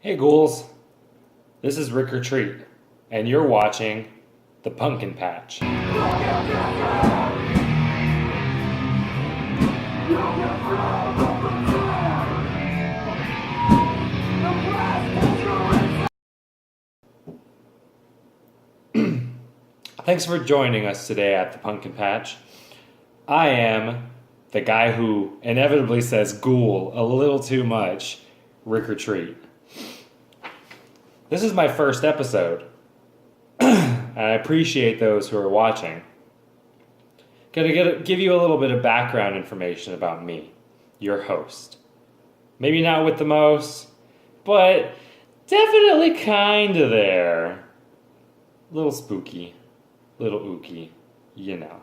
Hey ghouls, this is RIKK R TREAT, and you're watching The Pumpkin Patch. Thanks for joining us today at The Pumpkin Patch. I am the guy who inevitably says ghoul a little too much, RIKK R TREAT. This is my first episode, and I appreciate those who are watching. Gonna give you a little bit of background information about me, your host. Maybe not with the most, but definitely kinda there. Little spooky, little ooky, you know.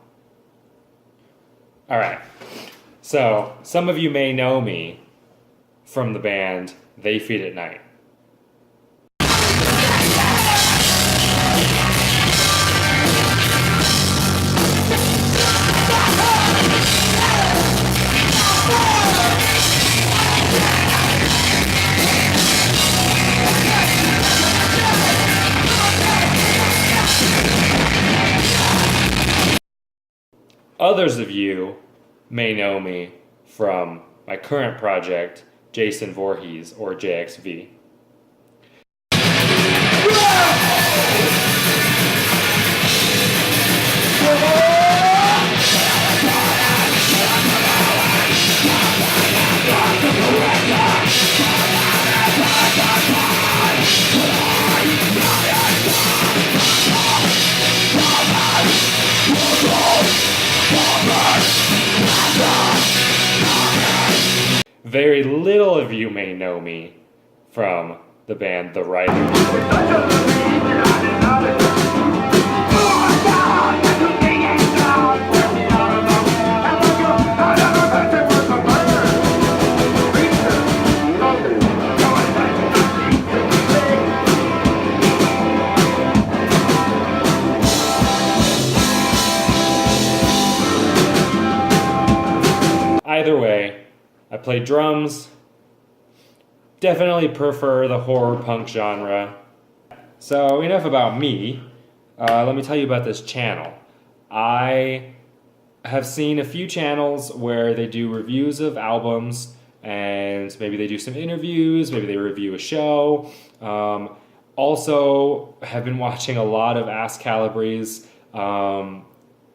Alright, so some of you may know me from the band They Feed at Night. Others of you may know me from my current project, Jason Voorhees, or JXV. Very little of you may know me from the band The Writhers. Either way, I play drums, definitely prefer the horror punk genre. So enough about me, let me tell you about this channel. I have seen a few channels where they do reviews of albums, and maybe they do some interviews, maybe they review a show. Also have been watching a lot of Ask Calibres.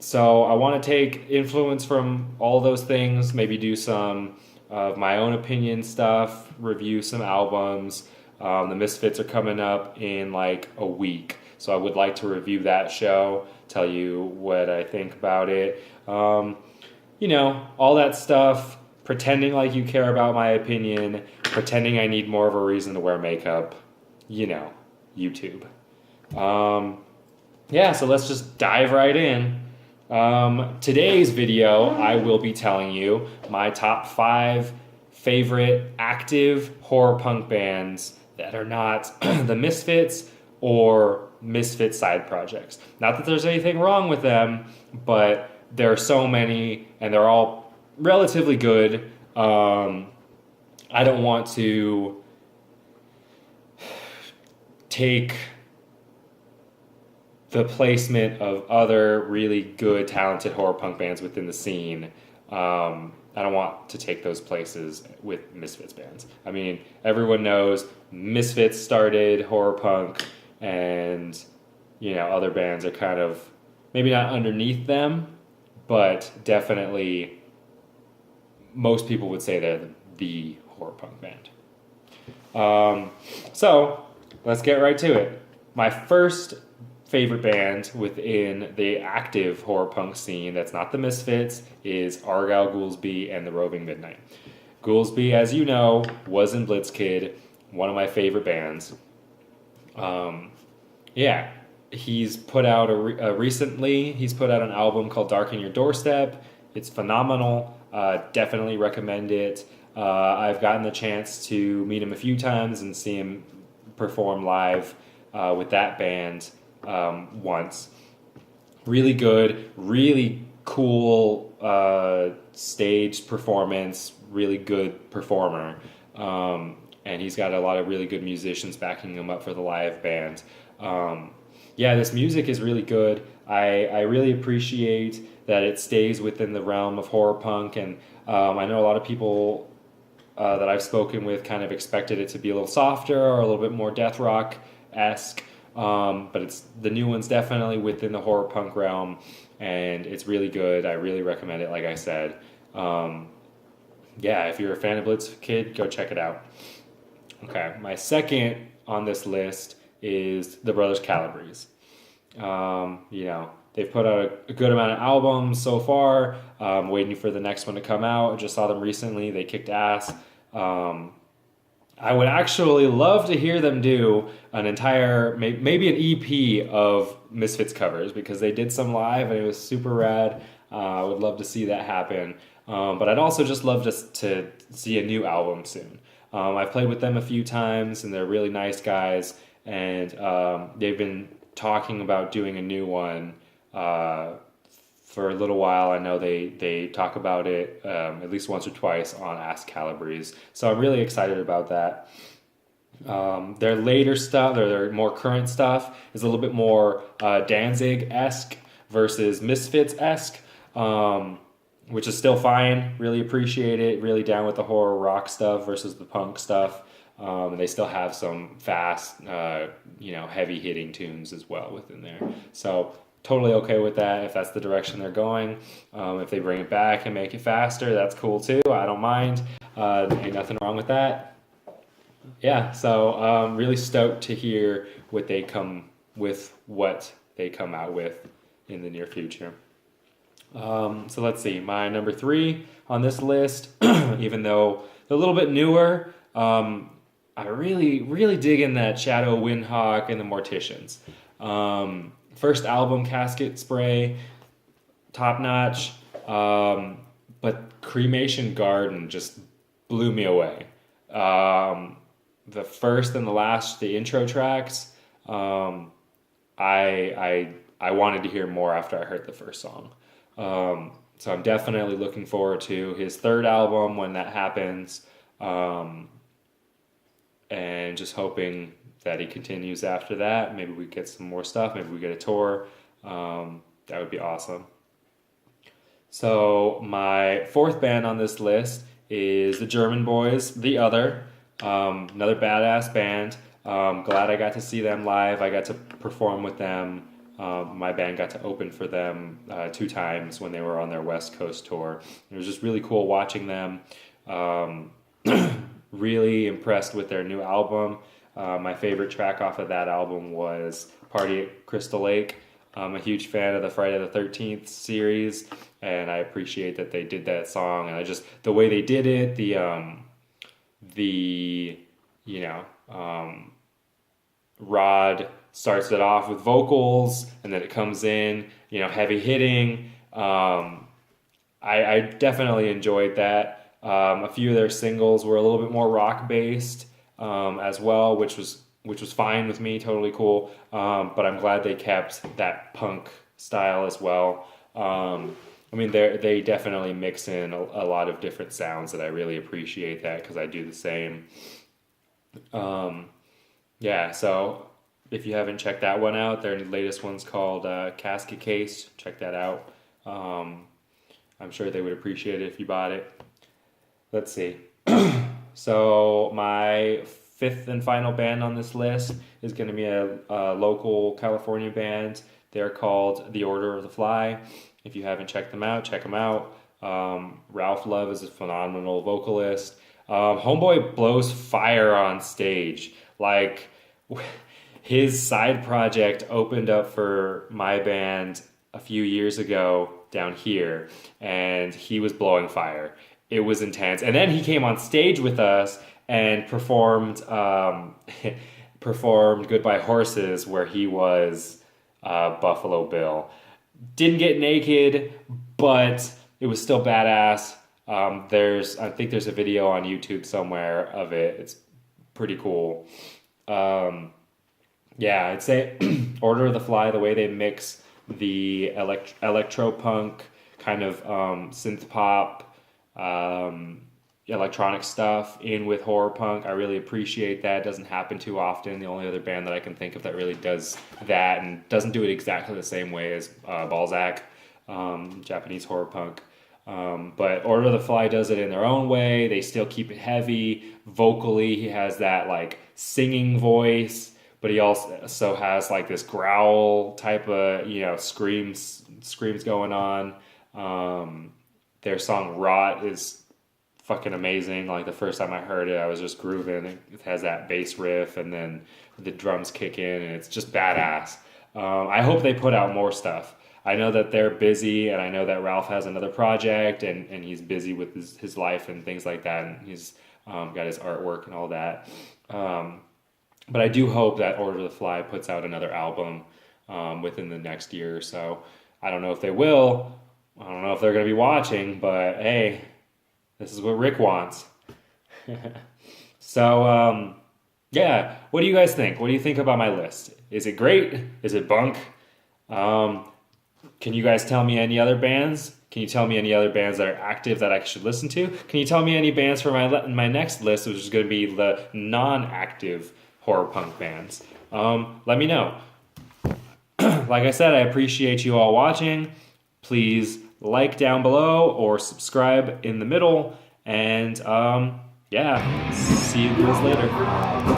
So I want to take influence from all those things, maybe do some of my own opinion stuff, review some albums. The Misfits are coming up in like a week, so I would like to review that show, tell you what I think about it. You know, all that stuff, pretending like you care about my opinion, pretending I need more of a reason to wear makeup, you know, YouTube. Yeah, so let's just dive right in. Today's video, I will be telling you my top 5 favorite active horror punk bands that are not the Misfits or Misfit side projects. Not that there's anything wrong with them, but there are so many and they're all relatively good. I don't want to take the placement of other really good, talented horror punk bands within the scene. I don't want to take those places with Misfits bands. I mean, everyone knows Misfits started horror punk, and you know, other bands are kind of maybe not underneath them, but definitely most people would say they're the horror punk band. So let's get right to it. My first favorite band within the active horror punk scene that's not the Misfits is Argyle Goolsby and the Roving Midnight. Goolsby, as you know, was in Blitzkid, one of my favorite bands. Yeah, he's put out recently he's put out an album called Dark in Your Doorstep. It's phenomenal. Definitely recommend it. I've gotten the chance to meet him a few times and see him perform live with that band once. Really good, really cool stage performance, really good performer. and he's got a lot of really good musicians backing him up for the live band. Yeah, this music is really good. I really appreciate that it stays within the realm of horror punk, and I know a lot of people that I've spoken with kind of expected it to be a little softer or a little bit more death rock-esque, but the new one's definitely within the horror punk realm, and it's really good. I really recommend it, like I said. Yeah, if you're a fan of Blitz Kid, go check it out. Okay, my second on this list is the Brothers Calabrese. They've put out a good amount of albums so far. Waiting for the next one to come out. I just saw them recently. They kicked ass. I would actually love to hear them do an entire, maybe an EP of Misfits covers, because they did some live and it was super rad. I would love to see that happen. But I'd also just love to see a new album soon. I've played with them a few times, and they're really nice guys. And they've been talking about doing a new one for a little while. I know they talk about it at least once or twice on Ask Calabrese. So I'm really excited about that. Their later stuff, their more current stuff, is a little bit more Danzig-esque versus Misfits-esque, which is still fine. Really appreciate it. Really down with the horror rock stuff versus the punk stuff. They still have some fast, heavy hitting tunes as well within there. So totally okay with that if that's the direction they're going. If they bring it back and make it faster, that's cool too. I don't mind. Ain't nothing wrong with that. Yeah, so really stoked to hear what they come out with in the near future. So let's see, my number 3 on this list, even though they're a little bit newer, I really, really dig in that Shadow, Windhawk, and the Morticians. First album, Casket Spray, top notch, but Cremation Garden just blew me away. The first and the last, the intro tracks, I wanted to hear more after I heard the first song. So I'm definitely looking forward to his third album when that happens. And just hoping that he continues after that. Maybe we get some more stuff. Maybe we get a tour. That would be awesome. So my fourth band on this list is the German Boys, The Other. Another badass band. Glad I got to see them live. I got to perform with them. My band got to open for them 2 times when they were on their West Coast tour. It was just really cool watching them. Really impressed with their new album. My favorite track off of that album was Party at Crystal Lake. I'm a huge fan of the Friday the 13th series, and I appreciate that they did that song. And the way they did it, Rod starts it off with vocals, and then it comes in, heavy hitting. I definitely enjoyed that. A few of their singles were a little bit more rock based as well, which was fine with me, totally cool. But I'm glad they kept that punk style as well. They definitely mix in a lot of different sounds that I really appreciate that, because I do the same. So if you haven't checked that one out, their latest one's called Casket Case. Check that out. I'm sure they would appreciate it if you bought it. Let's see. So my 5th and final band on this list is going to be a local California band. They're called The Order of the Fly. If you haven't checked them out, check them out. Ralph Love is a phenomenal vocalist. Homeboy blows fire on stage. Like, his side project opened up for my band a few years ago down here, and he was blowing fire. It was intense. And then he came on stage with us and performed Goodbye Horses, where he was Buffalo Bill. Didn't get naked, but it was still badass. I think there's a video on YouTube somewhere of it. It's pretty cool. I'd say Order of the Fly, the way they mix the electro punk kind of synth pop electronic stuff in with horror punk. I really appreciate that. It doesn't happen too often. The only other band that I can think of that really does that and doesn't do it exactly the same way as Balzac, Japanese horror punk. But Order of the Fly does it in their own way. They still keep it heavy. Vocally, he has that like singing voice, but he also has like this growl type of, screams going on. Their song Rot is fucking amazing. Like the first time I heard it, I was just grooving. It has that bass riff and then the drums kick in and it's just badass. I hope they put out more stuff. I know that they're busy, and I know that Ralph has another project, and he's busy with his life and things like that, and he's got his artwork and all that. But I do hope that Order of the Fly puts out another album within the next year or so. I don't know if they will. I don't know if they're going to be watching, but hey, this is what Rick wants. So, yeah, what do you guys think? What do you think about my list? Is it great? Is it bunk? Can you guys tell me any other bands? Can you tell me any other bands that are active that I should listen to? Can you tell me any bands for my next list, which is going to be the non-active horror punk bands? Let me know. Like I said, I appreciate you all watching. Please like down below or subscribe in the middle. And yeah, see you guys later.